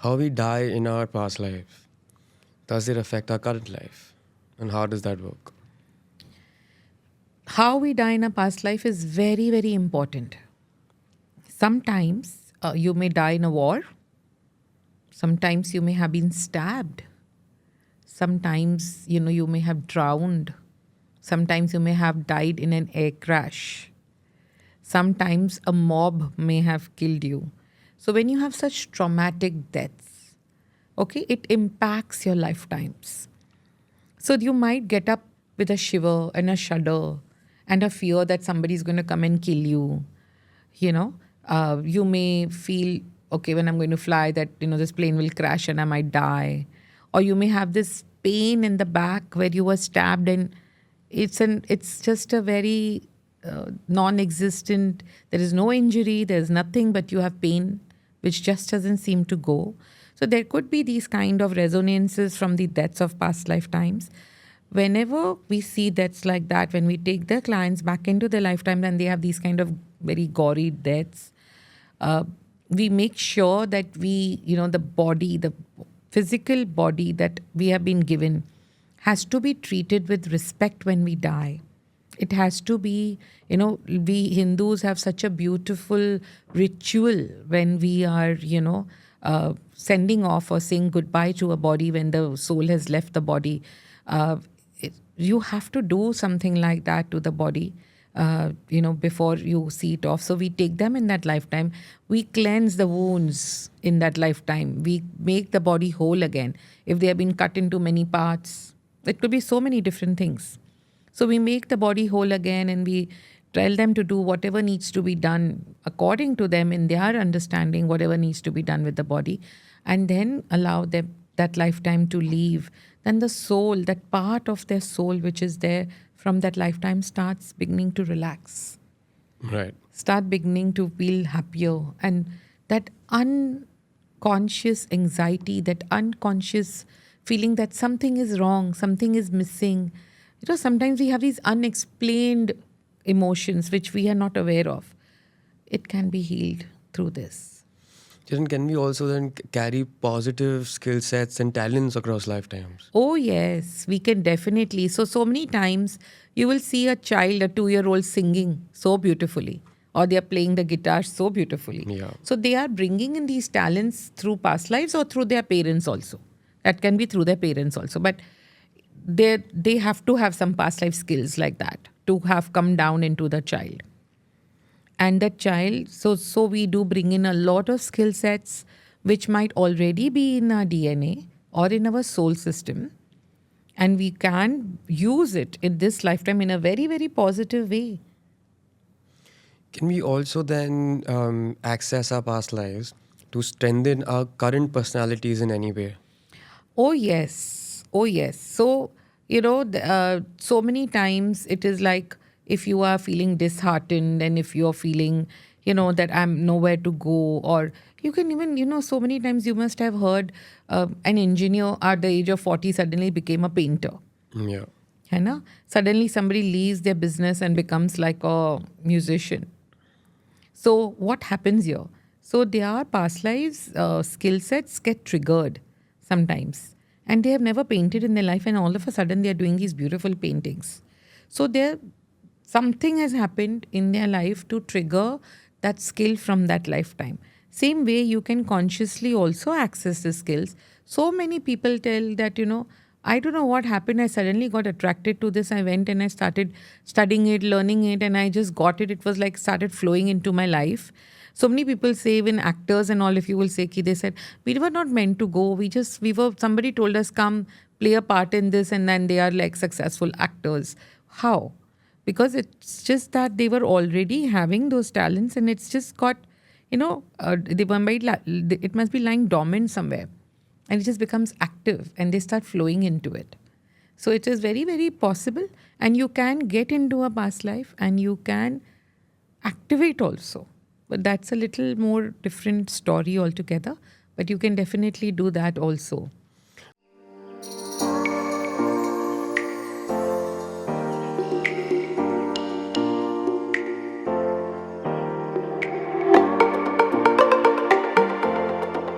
how we die in our past life, does it affect our current life? And how does that work? How we die in a past life is very, very important. Sometimes you may die in a war. Sometimes you may have been stabbed. Sometimes, you may have drowned. Sometimes you may have died in an air crash. Sometimes a mob may have killed you. So when you have such traumatic deaths, okay, it impacts your lifetimes. So you might get up with a shiver and a shudder and a fear that somebody's going to come and kill you. You may feel, okay, when I'm going to fly, that, this plane will crash and I might die. Or you may have this pain in the back where you were stabbed, and it's just a very non-existent, there is no injury, there's nothing, but you have pain which just doesn't seem to go. So there could be these kind of resonances from the deaths of past lifetimes. Whenever we see deaths like that, when we take the clients back into their lifetime and they have these kind of very gory deaths, we make sure that the body, the physical body that we have been given has to be treated with respect when we die. It has to be, we Hindus have such a beautiful ritual when we are, sending off or saying goodbye to a body when the soul has left the body. You have to do something like that to the body, before you see it off. So we take them in that lifetime. We cleanse the wounds in that lifetime. We make the body whole again. If they have been cut into many parts, it could be so many different things. So we make the body whole again, and we tell them to do whatever needs to be done according to them in their understanding, whatever needs to be done with the body, and then allow them that lifetime to leave. Then the soul, that part of their soul which is there from that lifetime, starts beginning to relax. Right. Start beginning to feel happier. And that unconscious anxiety, that unconscious feeling that something is wrong, something is missing. Sometimes we have these unexplained emotions which we are not aware of. It can be healed through this. Can we also then carry positive skill sets and talents across lifetimes? Oh, yes, we can definitely. So many times you will see a child, a 2-year-old, singing so beautifully, or they are playing the guitar so beautifully. Yeah. So they are bringing in these talents through past lives or through their parents also. That can be through their parents also. But they have to have some past life skills like that to have come down into the child. And that child, so we do bring in a lot of skill sets which might already be in our DNA or in our soul system. And we can use it in this lifetime in a very, very positive way. Can we also then access our past lives to strengthen our current personalities in any way? Oh, yes. Oh, yes. So, so many times it is like, if you are feeling disheartened and if you're feeling, that I'm nowhere to go, or you can even, so many times you must have heard an engineer at the age of 40 suddenly became a painter. Yeah. Suddenly somebody leaves their business and becomes like a musician. So what happens here? So their past lives skill sets get triggered sometimes. And they have never painted in their life, and all of a sudden they are doing these beautiful paintings. So something has happened in their life to trigger that skill from that lifetime. Same way you can consciously also access the skills. So many people tell that, I don't know what happened. I suddenly got attracted to this. I went and I started studying it, learning it, and I just got it. It was like started flowing into my life. So many people say, even actors and all, if you will say, they said, we were not meant to go. Somebody told us, come play a part in this, and then they are like successful actors. How? Because it's just that they were already having those talents, and it's just got, it must be lying dormant somewhere, and it just becomes active and they start flowing into it. So it is very, very possible, and you can get into a past life and you can activate also. But that's a little more different story altogether. But you can definitely do that also.